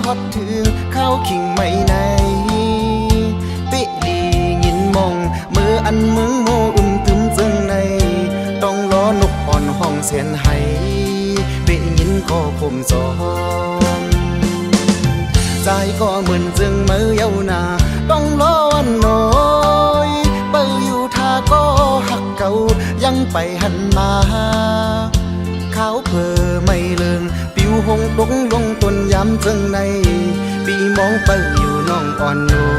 ฮอดถึงเข้าขิงไม่ในปิลียินมองมืออันมึงโมอุ่มตึมจึงในต้องล้อนกอ่อนห้องเสียนให้ปิยินก็คมสอนใจก็เหมือนจึงมือเยานาต้องล้อนน้อยเปิดอยู่ท่าก็หักเก่ายังไปหันมาเขาเพอไม่เลิงปิวหงตกลงต้นยำจึงในปีมองเปิดอยู่น้องอ่อนน้อ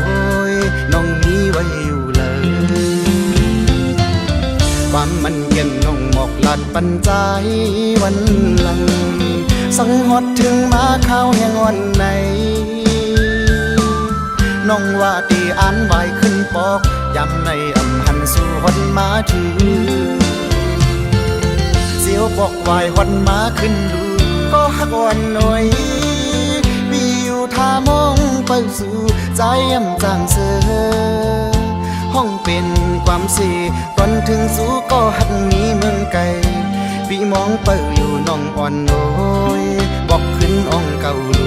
ยน้องมีไว้อยู่เลยความมันเย็นน้องหมอกหลัดปันใจวันหลังสังหดถึงมาข้าวแห่งวันไหนน้องว่าตีอ่านไว้ขึ้นปอกยำในอำหันสู่หดมาถือเสียวบอกวายหดมาขึ้นดูก็หักวันหน่อยมีอยู่ท่ามองไปสู่ใจยำจางเสือห้องเป็นความเสียก่อนถึงสู่ก็หักมีเมืองไกลพี่มองเปิดอยู่น้องอ่อนน้อยบอกขึ้นอ่องเก่าลู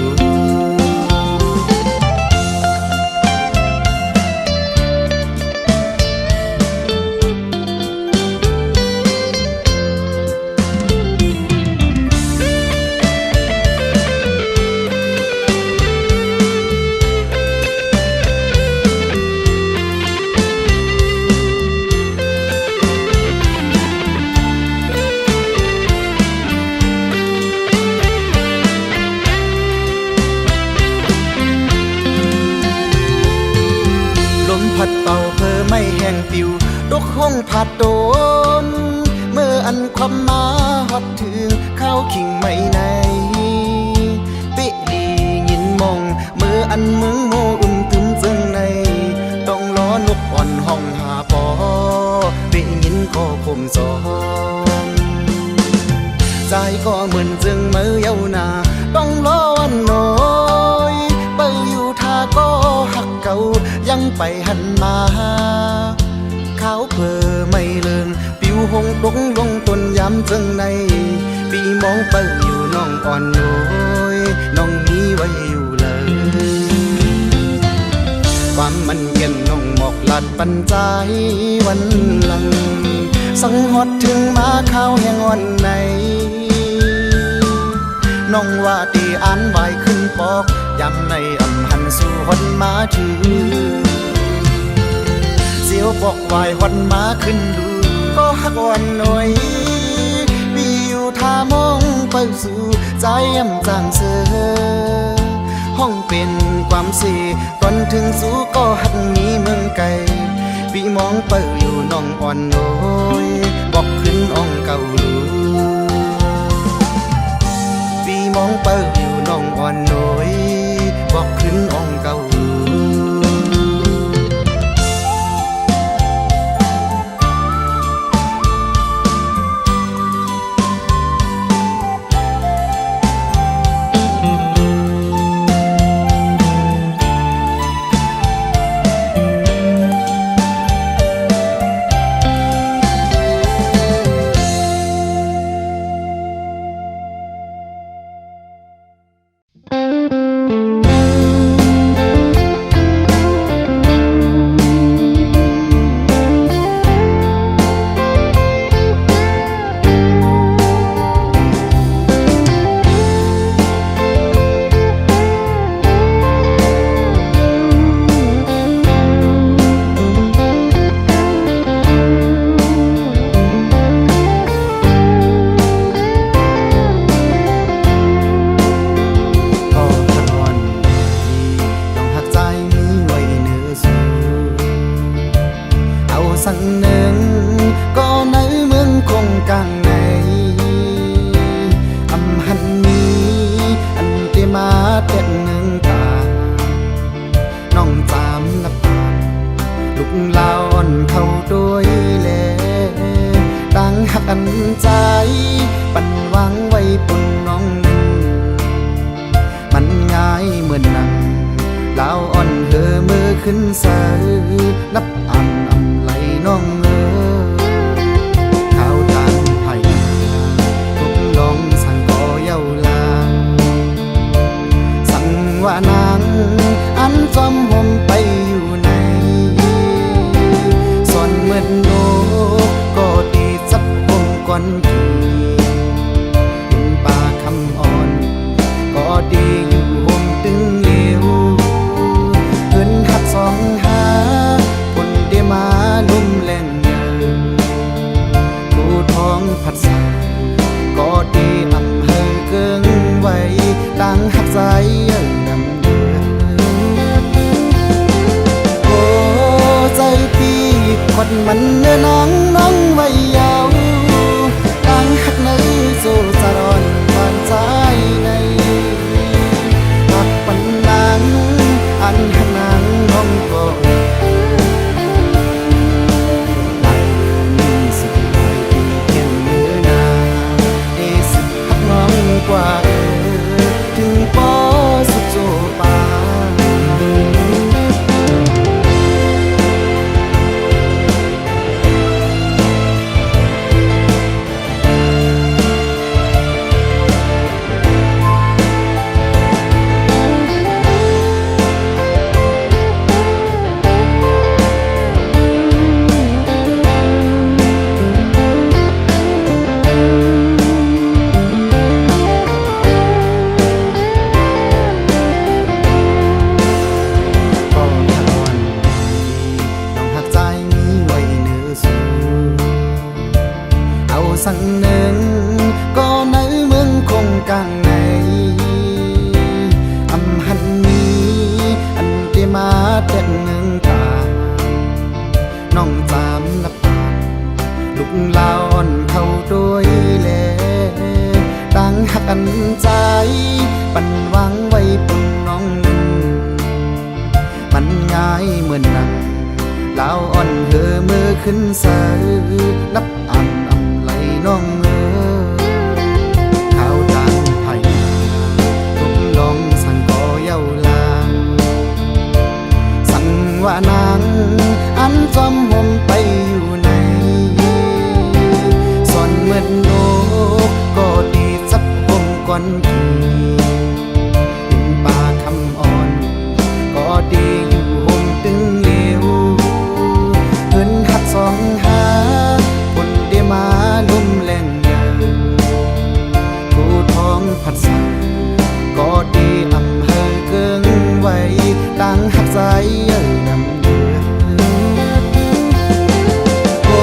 พัดเป่าเพอไม่แห้งปิวตกห้องผัดโดนเมื่ออันความมาฮอดถึงเข้าขิงไม่ในปิลียินมองเมื่ออันมึงโมอุ่มตึมจึงในต้องล้อนกอ่อนห้องหาปอปิยินก็คมสอนใจก็เหมือนจึงมือเยานาต้องล้อนน้อยเปิดอยู่ท่าก็หักเก่ายังไปหันมาเขาเพอไม่เลิงปิวหงตกลงต้นยำจึงในปีมองเปิดอยู่น้องอ่อนน้อยน้องมีไว้อยู่เลยความมันเย็นน้องหมอกหลัดปันใจวันหลังสังหดถึงมาข้าวแห่งวันไหนน้องว่าตีอ่านไว้ขึ้นปอกยำในอำหันสู่หดมาถือเสียวบอกวายหดมาขึ้นดูก็หักวันหน่อยมีอยู่ท่ามองไปสู่ใจยำจางเสือห้องเป็นความเสียตอนถึงสู่ก็หักมีเมืองไกลพี่มองเปิดอยู่น้องอ่อนน้อยบอกขึ้นอ่องเก่าลูพี่มองเปิดอยู่น้องอ่อนน้อยบอกขึ้นอ่องเก่าสังหนึ่งก็ในเมืองคงกลางในอำหันนี้อันที่มาเต็ดหนึ่งตาน้องจามนับลูกลาวอ่อนเข้าด้วยแลต่างหักอันใจปั่นวางไว้ปุ่นน้องหนึ่งมันง่ายเหมือนนังลาวอ่อนเธอมือขึ้นเสือนับอันน้องข้าวทางไผ่ทุกน้องสั่งก่อเย้าลาสั่ง ว่านางอันจอมห่มไปอยู่ในส่วนเหมือนโลกก็ดีจับห่มก่อนทีเห็นป่าคำอ่อนก็ดีอยู่ห่มตึงเหลวเพิ่นหักสองหาคนได้มาลุ่มแรงเยินผู้ท้องผัดสาก็ดีอำเภอเกิงไว้ต่างหักใจนำเดือนโอ้ใจพี่คนมันเนื้อน้องไว้ยาวต่างหักในโซจารอนผ่านใจในหักปันนางอันหักนางน้องก็กว่าถึงปอสุดโจปาสั่งหนึ่งก็ในเมืองคงกลางในอำหันนี้อันที่มาแต่เมืองตาน้องจามนับปานลูกลาวอ่อนเข้าด้วยแลต่างหักกันใจปันวางไว้ปุ่นน้องเงินมันง่ายเหมือนนักลาวอ่อนเธอมือขึ้นเสือนับอันน้องข้าวตังไผ่ทุกลองสั่งก่อเย้าลางสั่งว่านางอันจอมห่มไปอยู่ในส่วนเหมือนโลกก็ดีจับห่มก่อนทีเห็นป่าคำอ่อนก็ดีอยู่ห่มตึงเหลวเพิ่นหักสองหาคนได้มาลุ่มแรงเยินผู้ท้องผัดสาก็ดีอำเภอเกิงไว้ต่างหักใจนำเดือนโอ้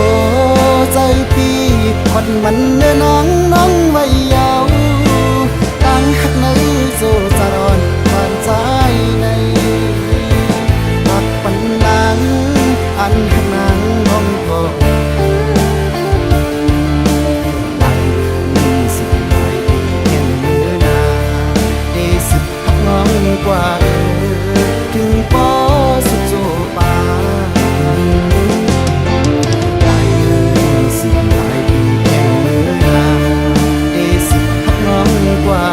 ใจพี่คนมันเนื้อน้องไว้ยาวต่างหักในโซจารอนผ่านใจในหักปันนางอันหักนางน้องก็กว่าถึงปอสุดโจปาหลายสิหลายปีแห่งมือนาได้สิหักน้องกว่า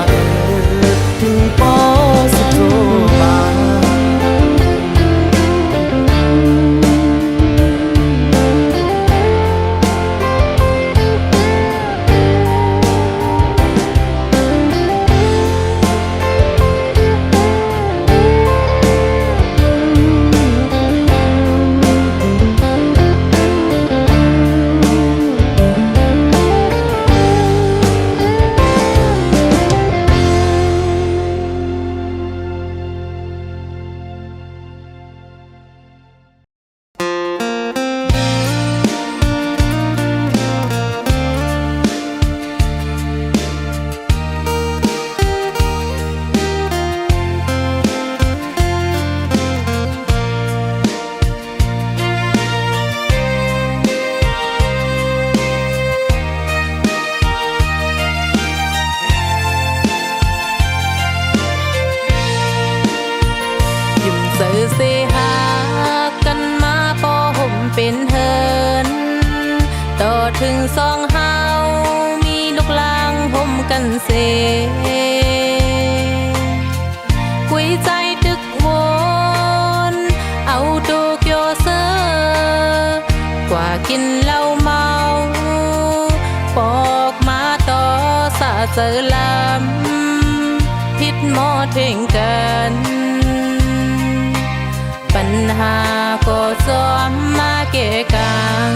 ถึงปอสุดโจปาเป็นเฮินต่อถึงสองเฮามีลูกลางห่มกันเสกุยใจตึกวนเอาโตเกียวเซอกว่ากินเหล้าเมาปอกมาต่อสาเจอลำพิษหมอเท่งกัน ก็ซ้อมมาเกะกัง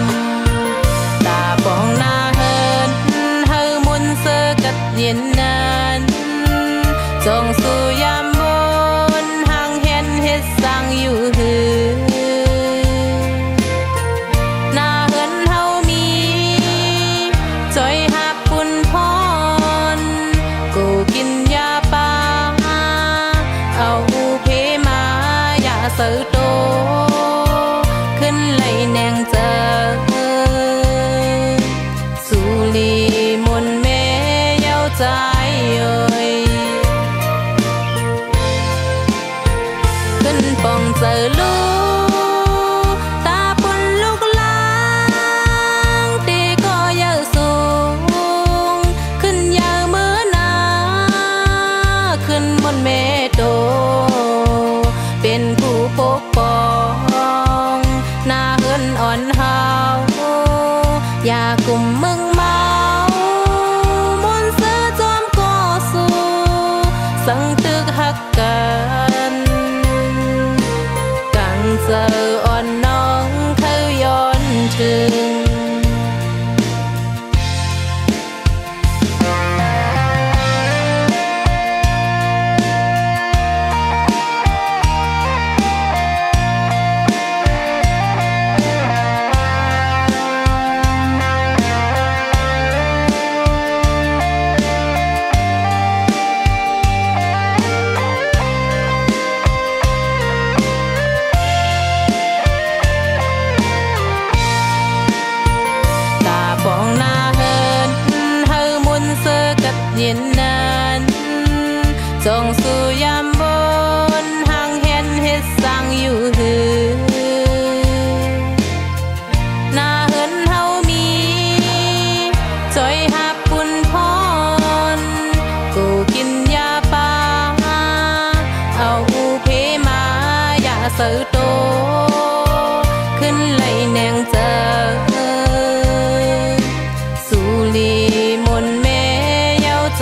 ตาปองหน้าเฮินเฮามุนเสกัดเย็นนั้นจงสู่ยามบนห่างเห็นเฮ็ดสร้างอยู่หือหน้าเฮินเฮามีจอยหักปุ่นพรกูกินยาปาเอาเพมาอย่าเสือโตขึ้นไหลแนงเจอสุลีมนเมเย้าใจเอ่ยขึ้นปองเจอลูตาปนลูกลางตีก็เยอะสูงขึ้นยาวมือนาขึ้นบนเมโตเป็นผู้ปกป้องหน้าเฮินอ่อนเฮาอย่ากลุ่มมึงเมามนเสือจอมก่อสู้สังตึกหักกันกังเจออ่อนน้องเขาย้อนถึงเย็นนั้นจงสู่ยามบนห่างเห็นเฮ็ดสร้างอยู่หือหน้าเฮินเฮามีจอยหักปุ่นพรกูกินยาปาเอาเพมาอย่าเสือโตขึ้นไหลแนงเจอสุลีมนเม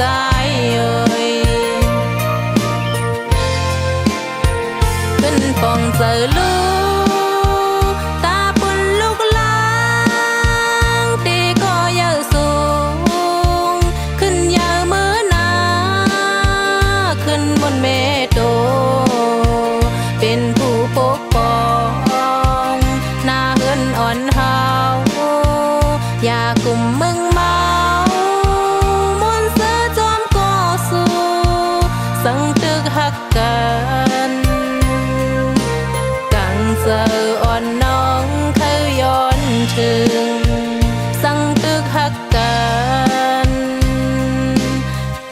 ใจเอ่ยขึ้นปองเจอลูตาปนลูกลางตีก็เยอะสูงขึ้นยาวมือนาขึ้นบนเมโตเป็นผู้ปกป้องหน้าเฮินอ่อนเฮาอย่ากลุ่มมึงเมาสังตึกหักกันกังเจออ่อนน้องเขาย้อนถึงสังตึกหักกัน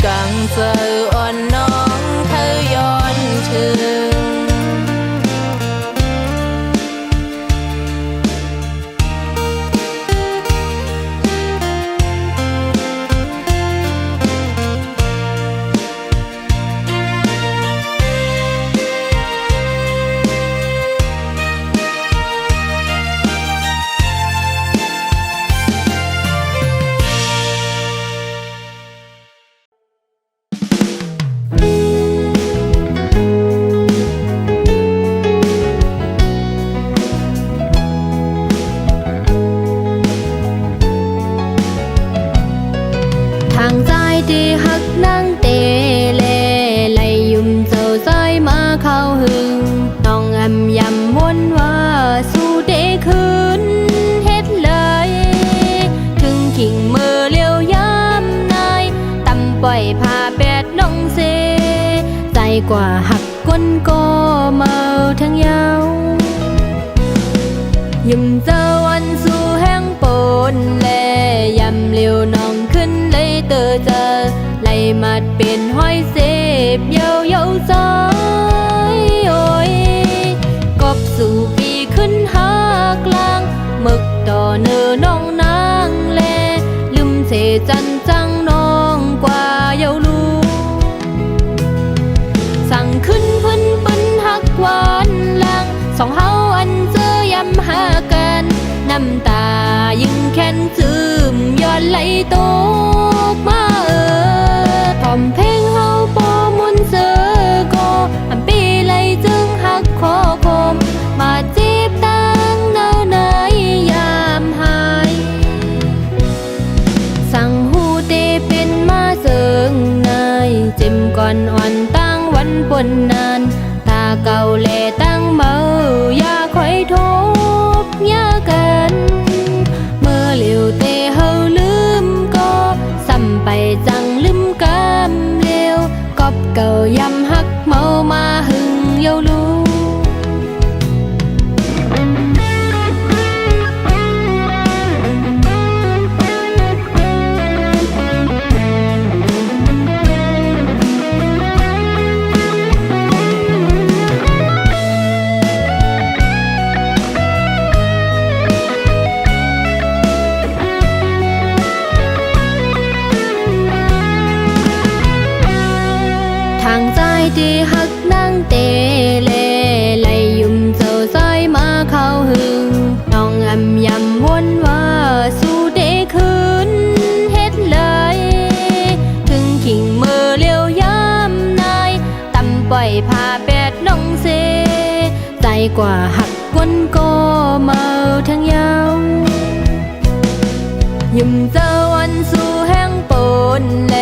กังเจออ่อนน้องเขาย้อนถึงกว่าหักก้นก็เมาทั้งยาวยิ่มเจอวันสู่แห้งปนแลยำเลี้ยวน้องขึ้นเลยเตอเจอไหลมัดเป็นห้อยเสพเยาเยาใจโอ้ยกบสู่ปีขึ้นหากลางหมึกต่อเนื้อน้องนางแลลืมเสจันจังน้องกว่าเยาลูสั่งขึ้นพื้นปืนหักหวานลังสองเฮาอันเจอยำหากันน้ำตายิ่งแค้นซึมย้อนไหลตกมาทอมเพลงเฮาปอมุนเสือก็อันปีไหลจึงหักคอคมมาจีบตา เก่าแลตั้งเมาอย่าค่อยทบอย่ากันเมื่อเหลียวเตเฮาลืมก็ซ้ำไปจังลืมกำเลียวกอบเก่ายำหักเมามาหึงเยาลูทางใจที่หักนั่งเตเลไลยุ่มเจ้าซอยมาเข้าหึงน้องอำยำวนว่าสู้เดคืนเฮ็ดเลยถึงขิงมือเลี้ยวยำนายตำปล่อยพาแปดน้องเซใจกว่าหักวนก็เมาทั้งยาวยุ่มเจ้าวันสู่แห้งปนแล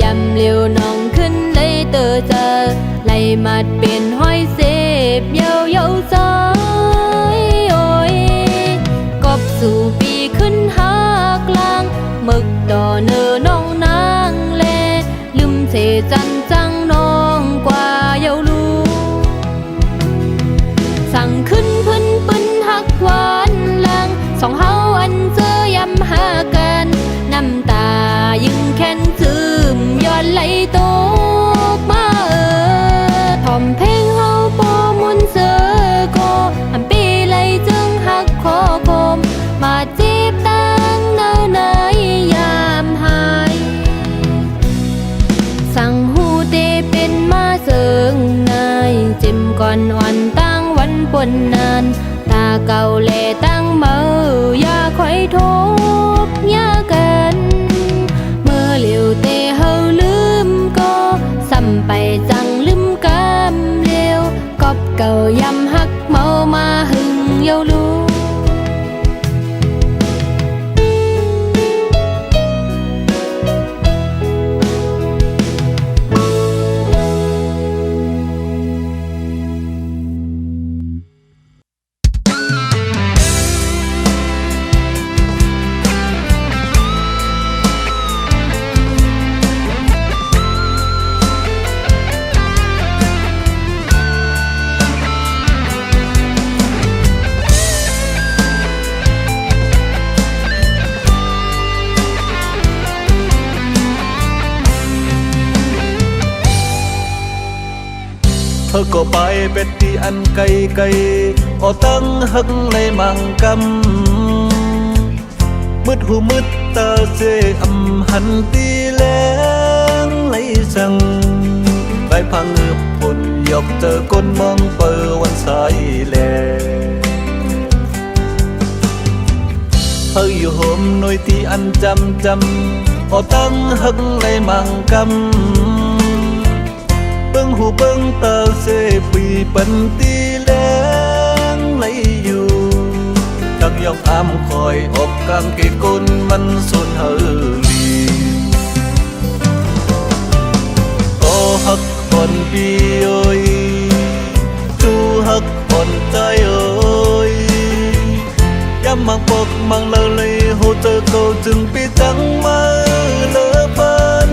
ยำเลี้ยวน้องขึ้นเลยเตอเจอไล่มัดเป็นห้อยเสพเยาเยาซอยโอ้ยกบสู่ปีขึ้นหากลางหมึกต่อเนอน้องนางแลลืมเสจันจังน้องกว่าเยาลูสั่งขึ้นพื้นปืนหักหวานลางสองเฮาอันเจอยำหากันน้ำตายิ่งแค้นซึมย้อนไหลตกมาทอมเพลงเฮาปอมุนเสือโกอันปีไหลจึงหักคอคมมาจีบตั้งเนาไหนยามหายสั่งหูเตเป็นมาเสิงนายเจ็มก่อนอ่อนตั้งวันปนนานตาเก่าแลตั้งเมาอย่าค่อยทบอย่ากันเมื่อเหลียวเตเฮาลืมก็ซ้ำไปจังลืมกำเลียวกอบเก่ายำหักเมามาหึงเยาลูเธอก็ไปเป็ดที่อันไกลไกลอตั้งหักในมังกำมืดหูมืดตาเสอำหันตีแรงไหลสั่งไปพังเงือบผลยกเจอก้นมองเปิดวันสายแลเธออยู่โฮมหน่วยที่อันจำอตั้งหักในมังกำเบิ้งหูเบิ้งตาเสปีปันตีแรงไหลอยู่กังยองอ้ำคอยอกกังเกกุนมันสุนเฮลีก็หักคนปีโอยจูหักคนใจโอยย้ำมังปกมังเลยโหเจอเกาจึงปีจังมาเลอปัน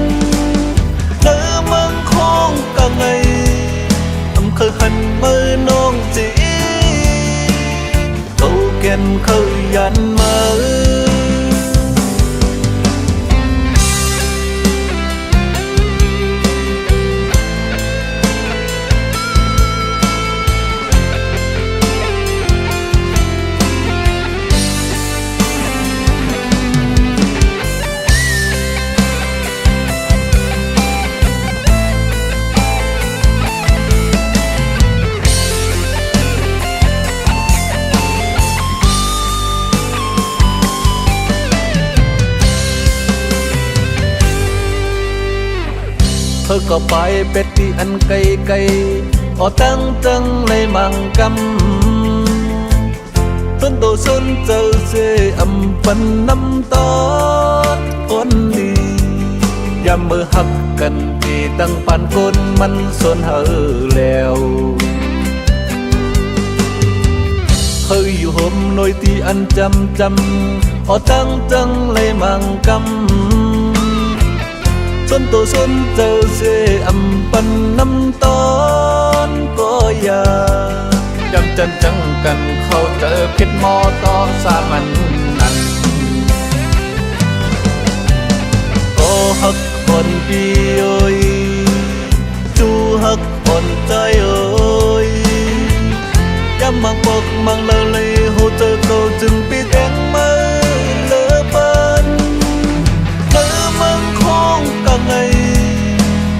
มังคงกังไงเคยหันมือน้องจีเขาแก่นเคยยันมา เธอก็ไปเป็ดที่อันไกลไกลออตั้งจังเลยมังกำต้นโตส้นเจอเสอำปันน้ำตอนคนดียามมือหักกันที่ตั้งปันคนมันสนเฮอแล้ว อันจำพอตั้งเลยมังกำส้นตัวส้นเจอเสอำปันน้ำตอนก็อย่าจำจังกันเขาเจอพิษมอต่อสามันนั้นก็ฮักคนเดียวจูฮักคนใจเอ้ยย้ำมังปกมังเลยหูเจอเขาจึงปิดแองมือเลอปันเลอมังคงกังไง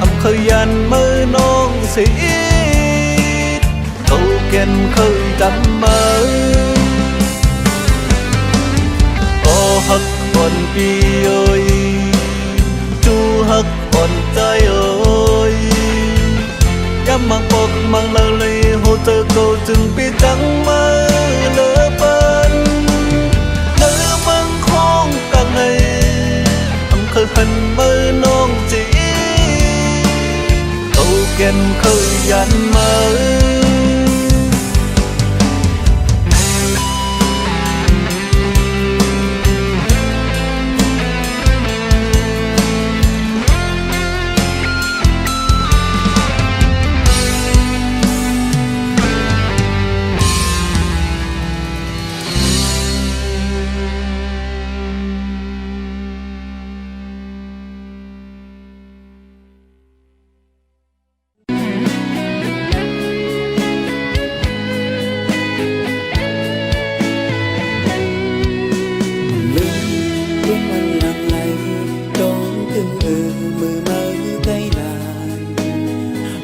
อำเคยยันมือน้องสีเขาเก่นเคยจำมาก็ฮักคนเดียวจูฮักคนใจเอ้ยย้ำมังปกมังเลยหูเจอเขาจึงปิดจังมาเลอปันเลอมังคงกังไงอำเคยหันมือน้องจีเขาเก่นเคยยันมา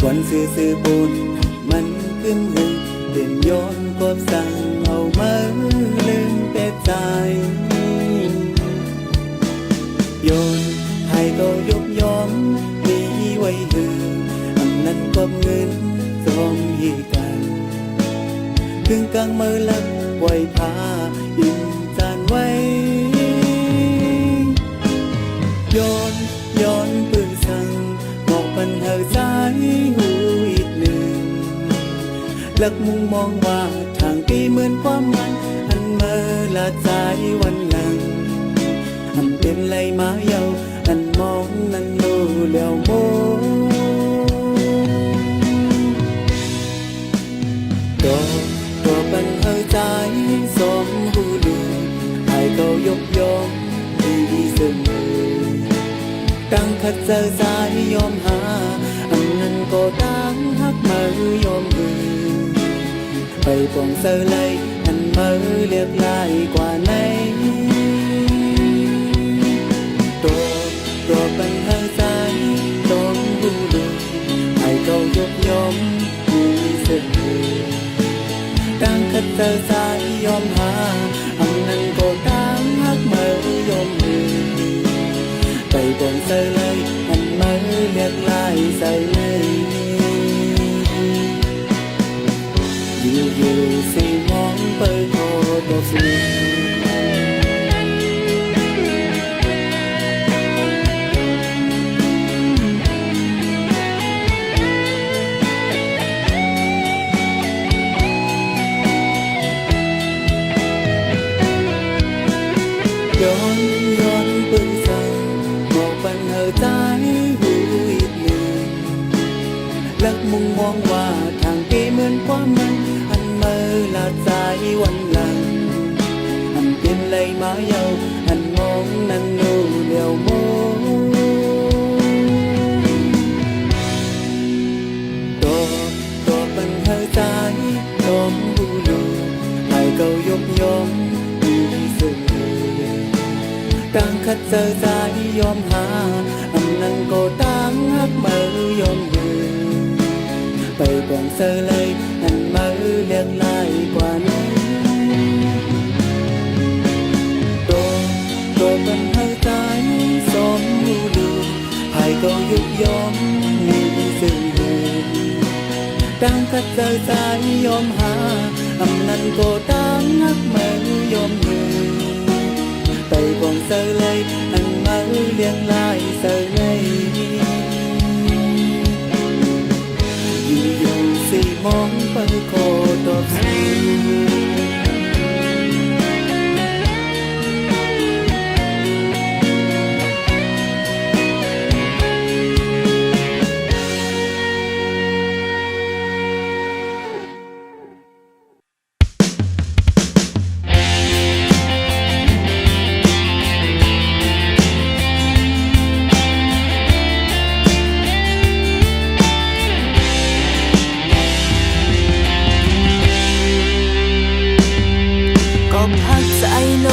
วันซื่อบุญมันขึ้นหึงเป็นย้อนกบสั่งเอามาลืมเป็ดใจโยนให้ก็ยกยอมมีไว้หืออันนั้นกบเงินสมยีกันถึงกลางมือลักไว้พาอินจานไว้ย้อนปืนสั่งมองปันเฮอใจหูอีกหนึ่งหลักมุงมองว่าทางปีเหมือนความมันอันเมื่อละใจวันหลังอันเป็นไรมาเยาอันมองนั้นรู้แล้วโมตัวปันเฮอใจสมหูดูให้เขายกยอมดีเสมอตั้งขัดเจอสายยอมหาอันนั้นก็ตั้งฮักมือยอมมือไปปองเสอเลยอันมือเรียกลายกว่าไหนตัวปัญหาใจต้องดูดูให้เขายกยอมดีเสมอตั้งขัดเจอสายยอมหาอันนั้นก็ตั้งฮักมือยอมมือไปบนเสยเลยอันมือเรียกลายใส่เลยอยู่สิมองเปิดโทรตัวสิย้อนปืนสั่งมองปันเฮอใจหูอีกหนึ่งลักมุงมองว่าทางปีเหมือนความมันอันเมื่อละใจวันหลังอันเป็นไรมาเยาอันมองนั้นรู้เดียวโมตัวปันเฮอใจยอมหูดูให้เขายกยอมดีเสมอตั้งขัดเจอใจยอมหาอันนั้นก็ตั้งฮักมือยอมมือไปปองเสอเลยอันมือเรียกลายกว่านี้ตัวปัญหาใจสมหูดูให้เขายุบยอมมีสิ่งอื่นตั้งขัดเจอใจยอมหาอันนั้นก็ตั้งฮักมือยอมมือไปบองเสอเลยอันมาเลี้ยงลายเสอเลยอยู่สิมองไปโคตรสิ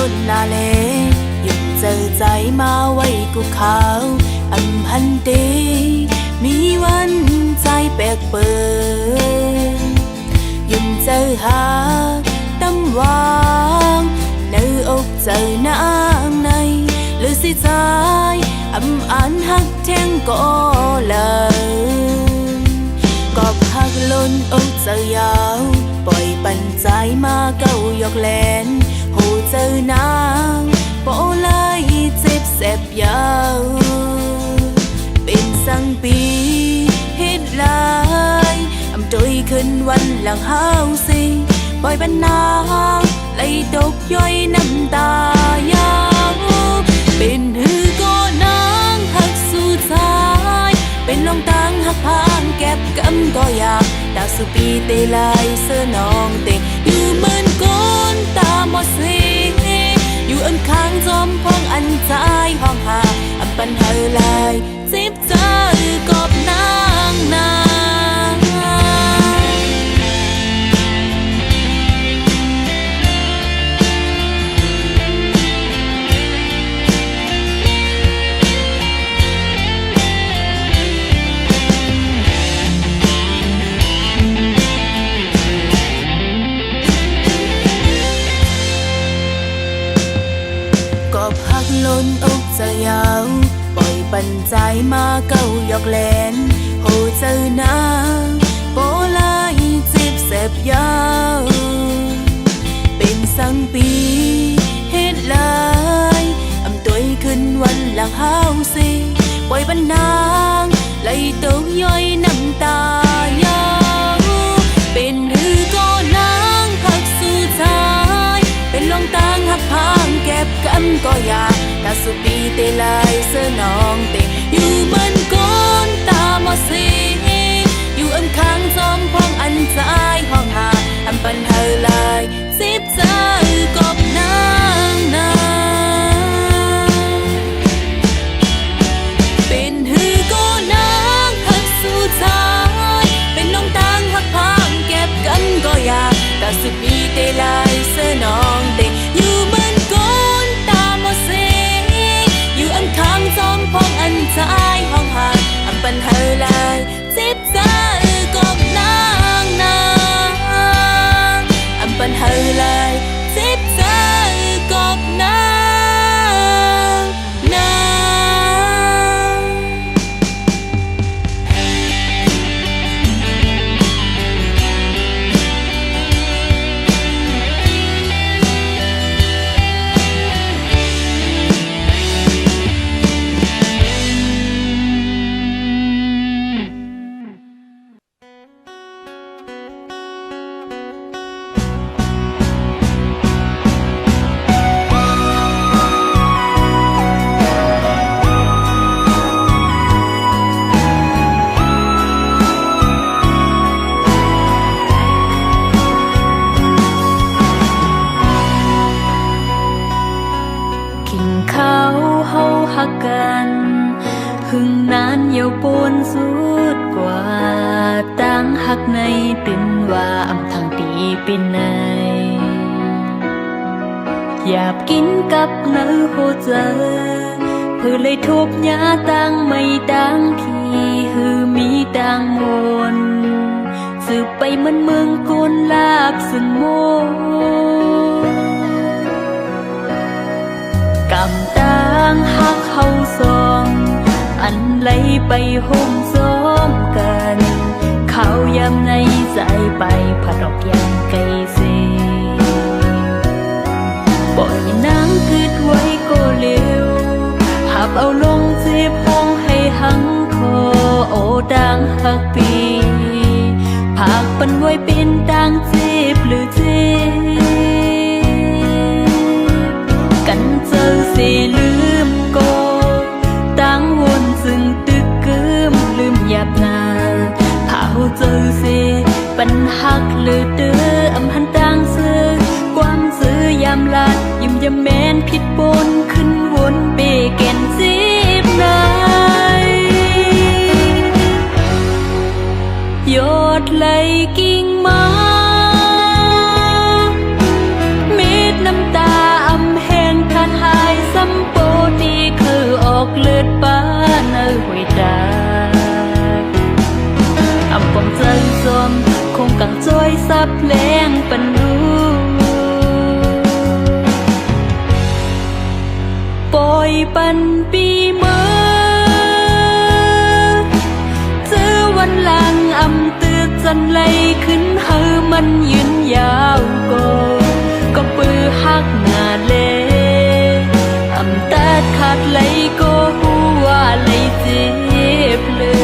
ล้นนาเลหยุดเจอใจมาไว้กูขาวอำพันเตมีวันใจแปลกเปิดหยุดเจอหาตำวางในอกเจอนางในหรือสิใจอำอันหักแทงก็เลยกอบหักล้นอกเจอยาวปล่อยปันใจมาเก้ายกแลนหูเจอนางโปเลยเจ็บแสบยาวเป็นสังปีเฮ็ดลายอำตุยขึ้นวันหลังห้าวสิปล่อยปันนางไหลตกย้อยน้ำตายาวเป็นหือก็นางหักสู่ชายเป็นลงตังหักพางแก็บกำก็อยากดาวสุปีเตลายเสื้อน้องเตอยู่เหมือนก้นตาหมดสีอยู่อันข้างจอมพองอันใจห้องหาอันปันเฮอลายจิบใจกอบนางนล้นอกจะยาวปล่อยปันใจมาเก้ายกแลนโหเจอนางโปลายจิบเสบยาวเป็นสังปีเฮ็ดลายอำตุยขึ้นวันหลังห้าวสิปล่อยปันนางไหลตกย้อยน้ำตายาวเป็นหือก็นางหักสู่ชายเป็นลงตางหักพางเก็บกำก็อยากตาสุปีเตลายเสื้อน้องเตอยู่เหมือนก้นตาหมดสีอยู่อันข้างจอมพองอันใจห้องหาอันปันเฮอลายสิบใจกบนางเป็นหือก็นางหักสู่ชายเป็นน้องตังหักพางเก็บกันก็อยากตาสุปีเตลายเสื้อน้องเตอยู่เหมือนก้นตาหมดสีอยู่อันข้างจอมพองอันใจห้องหาอันปันเฮอลายจิบใจกบนางอันปันเฮอลายจิบใจกบนางหึงนานเยียวปนสุดกว่าตั้งหักในเป็นว่าอำทางตีเป็นในอยากกินกับเนื้อโหเจอเพื่อเลยทุบยาตั้งไม่ตั้งที่หือมีตั้งมนสืบไปเหมือนเมืองกุนลาบซึ่งโมกำตั้งหักเขาซองอันไหลไปห่มซ้อมกันเขายำในใจไปผัดออกยังไกลเสีปล่อยนางกึดไว้ก็เร็วหับเอาลงเจ็บห้องให้หังคอโอดังหักปีผักปันไว้เป็นดังเจ็บหรือเจ็บกันเจอเสียลืมก็ตั้งวนซึ่งตึกกึมลืมหยาบนาเผาเจอเสียปัญหักหรือเด้ออำหันต่างซื้อความซื้อยามลาดยิ้มยามแมนผิดปนขึ้นวนเปแก่นจีบนายยอดไหลกิ่งไม้เม็ดน้ำตาอำแห งกังจ้อยซับแลงปันรู้ปล่อยปันปีเมื่อเจอวันหลังอำตือจันไหลขึ้นเฮอมันยืนยาวก็ปือหักหน้าเลอำตัดขาดไหลก็หัวไหลเจ็บเลย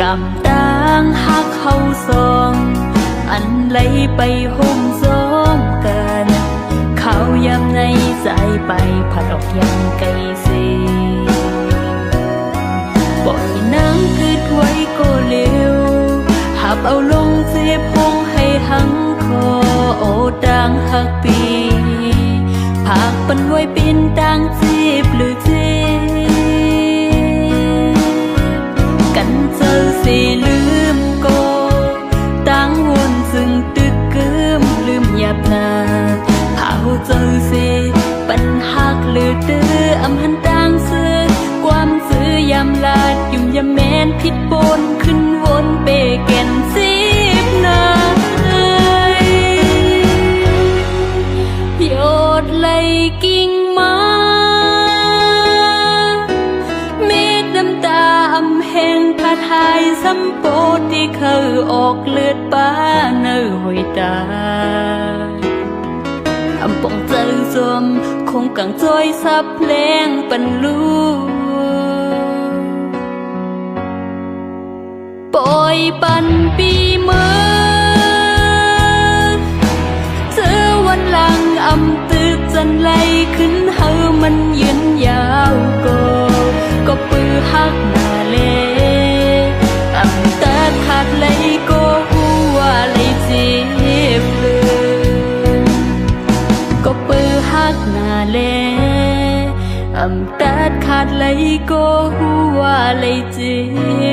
กำต่างหักเขาสองอันไหลไปห่มซ้อมกันเขายำในใจไปผัดออกยังไกลเสีปล่อยน้ำคืดไว้ก็เร็วหับเอาลงเจ็บห้องให้หังคอโอดังหักปีผักปันไว้เป็นดังเจ็บหรือเจ็บกันเจอสิลืมก็ตั้งวนซึ่งตึกกึมลืมหยาบนาเผาเจอสิปัญหักหรือตื้ออำหันต่างซื้อความซื้อยำลาดยุ่มยำแมนผิดปนขึ้นวนเปแก่นสิบนาโยดไหลกิ่งมาเมฆน้ำตาอำแหงผาทายสัมโปที่เคยออกเลือดป้าเนื้อหอยตาอำปองเจอสมคงกังจ้อยซับแรงปันลูปล่อยปันปีเมื่อเจอวันหลังอำตึกจันไหลขึ้นเฮอมันยืนยาวก็ปือหักหน้าเลอำตัดขาดไหลก็หัวไหลเจ็บเลยก็ปือหักหน้าเลอำตัดขาดไหลก็หัวไหลเจ็บ